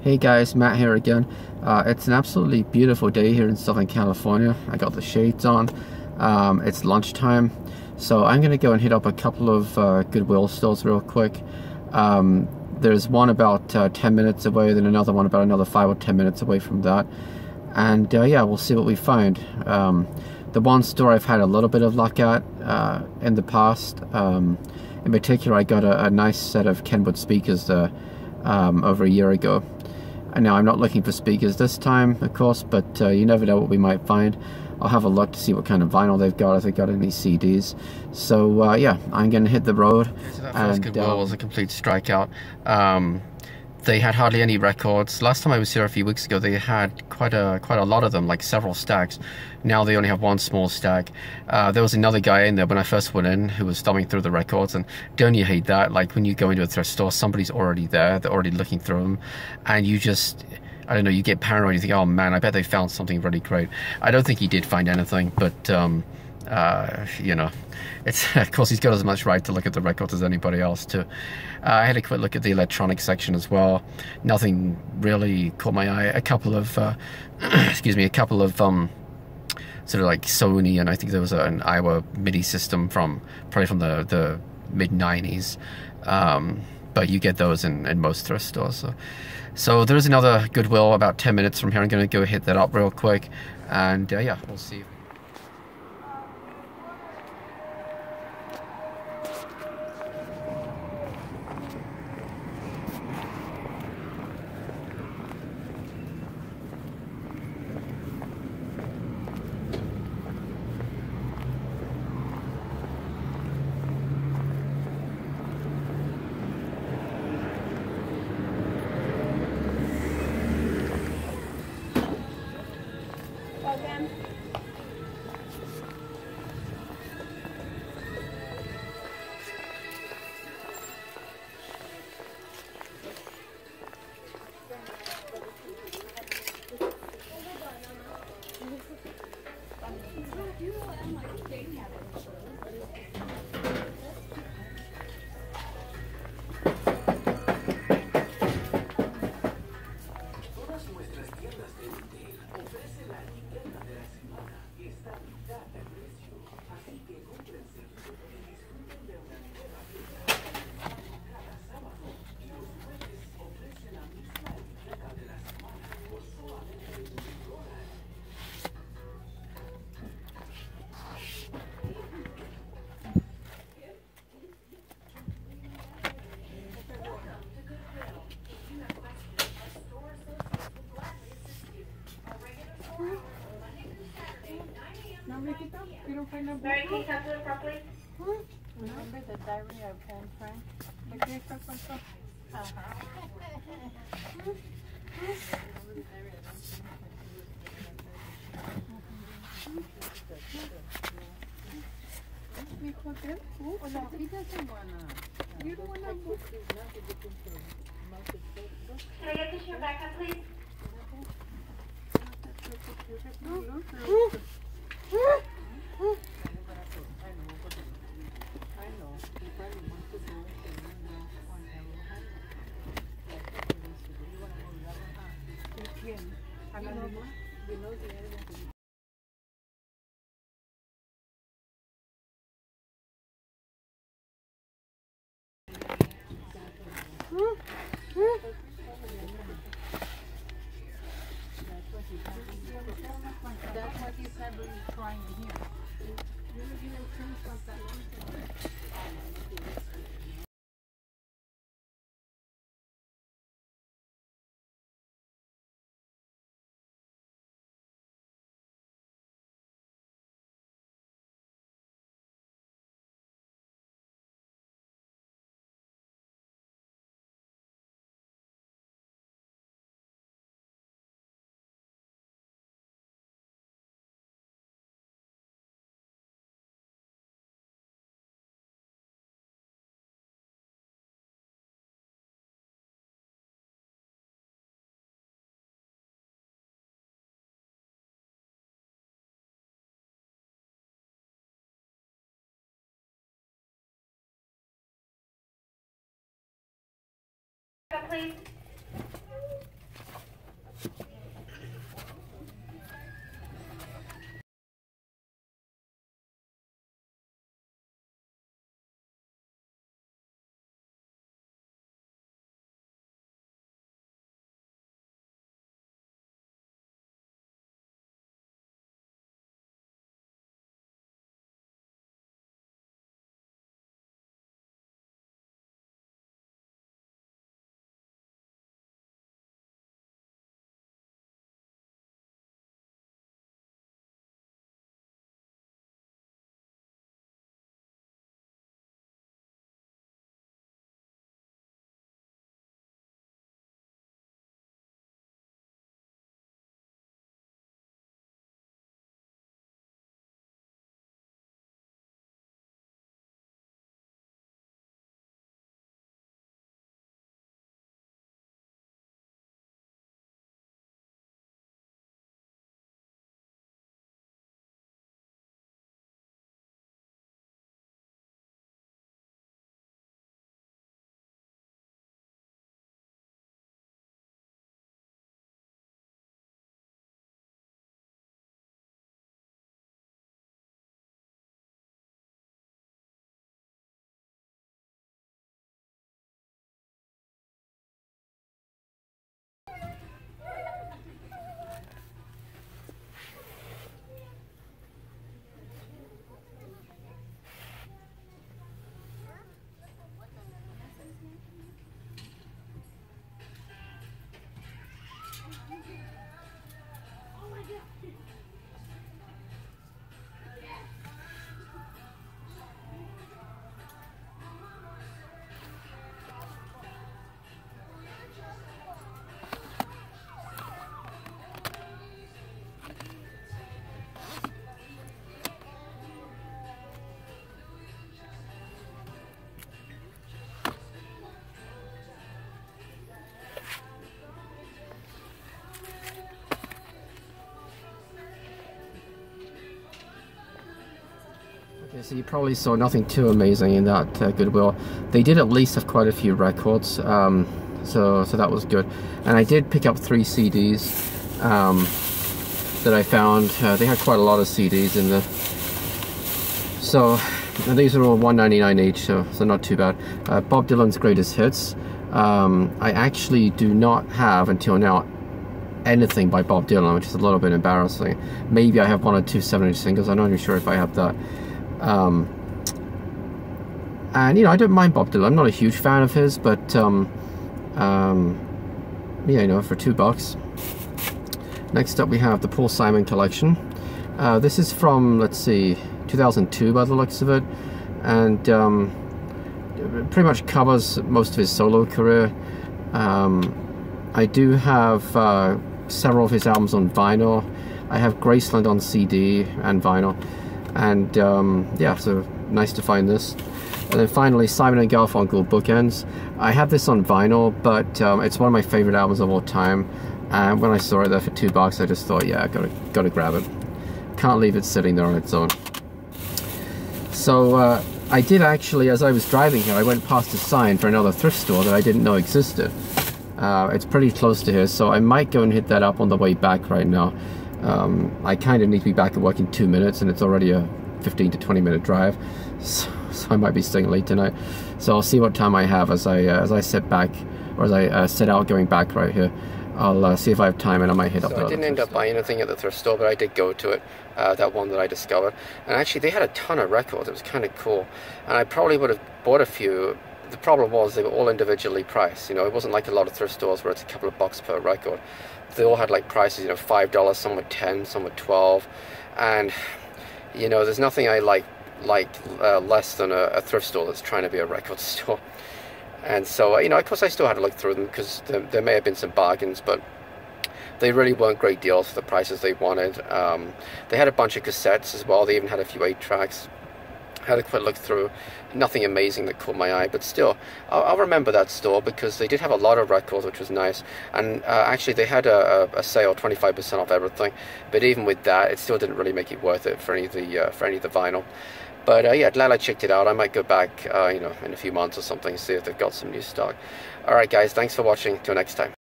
Hey guys, Matt here again. It's an absolutely beautiful day here in Southern California. I got the shades on. It's lunchtime, so I'm gonna go and hit up a couple of Goodwill stores real quick. There's one about 10 minutes away, then another one about another 5 or 10 minutes away from that. And yeah, we'll see what we find. The one store I've had a little bit of luck at in the past. In particular, I got a nice set of Kenwood speakers there over a year ago. And now I'm not looking for speakers this time, of course, but you never know what we might find. I'll have a look to see what kind of vinyl they've got, if they've got any CDs. So yeah, I'm going to hit the road. So that first Goodwill was a complete strikeout. They had hardly any records. Last time I was here a few weeks ago, they had quite a lot of them, like several stacks. Now they only have one small stack. There was another guy in there when I first went in who was thumbing through the records, and don't you hate that? Like when you go into a thrift store, somebody's already there, they're already looking through them, and you just, I don't know, you get paranoid, you think, oh man, I bet they found something really great. I don't think he did find anything, but you know, it's, of course he's got as much right to look at the records as anybody else too. I had a quick look at the electronic section as well. Nothing really caught my eye. A couple of excuse me, a couple of sort of like Sony, and I think there was an Iowa MIDI system from probably from the mid-90s, but you get those in most thrift stores. So there's another Goodwill about 10 minutes from here. I'm going to go hit that up real quick, and yeah, we'll see. Mary, can you talk to her properly? Remember the diary of Anne Frank? Can I get this in your backpack, please? That's what he's having trying here. Please. Okay, so you probably saw nothing too amazing in that Goodwill. They did at least have quite a few records, so that was good. And I did pick up 3 CDs that I found. They had quite a lot of CDs in there. So and these are all $1.99 each, so not too bad. Bob Dylan's Greatest Hits. I actually do not have until now anything by Bob Dylan, which is a little bit embarrassing. Maybe I have 1 or 2 7-inch singles. I'm not even sure if I have that. And you know, I don't mind Bob Dylan. I'm not a huge fan of his, but yeah, you know, for $2. Next up we have the Paul Simon collection. This is from, let's see, 2002 by the looks of it, and pretty much covers most of his solo career. I do have several of his albums on vinyl. I have Graceland on CD and vinyl, and yeah, so nice to find this. And then finally, Simon and Garfunkel Bookends. I have this on vinyl, but it's one of my favorite albums of all time. And when I saw it there for $2, I just thought, yeah, I gotta grab it. Can't leave it sitting there on its own. So I did actually, as I was driving here, I went past a sign for another thrift store that I didn't know existed. It's pretty close to here, so I might go and hit that up on the way back right now. I kind of need to be back at work in 2 minutes, and it's already a 15 to 20 minute drive, so I might be staying late tonight. So I'll see what time I have as I sit back, or as I set out going back right here. I'll see if I have time, and I might hit up. So I didn't end up buying anything at the thrift store, but I did go to it, that one that I discovered. And actually, they had a ton of records. It was kind of cool, and I probably would have bought a few. The problem was they were all individually priced. You know, it wasn't like a lot of thrift stores where it's a couple of bucks per record. They all had like prices, you know, $5, some were 10, some were 12, and you know, there's nothing I like less than a thrift store that's trying to be a record store. And so, you know, of course I still had to look through them, because there may have been some bargains, but they really weren't great deals for the prices they wanted. They had a bunch of cassettes as well. They even had a few 8-tracks. I had a quick look through. Nothing amazing that caught my eye, but still, I'll remember that store, because they did have a lot of records, which was nice. And actually, they had a sale, 25% off everything. But even with that, it still didn't really make it worth it for any of the vinyl. But yeah, glad I checked it out. I might go back, you know, in a few months or something, see if they've got some new stock. All right, guys, thanks for watching. Till next time.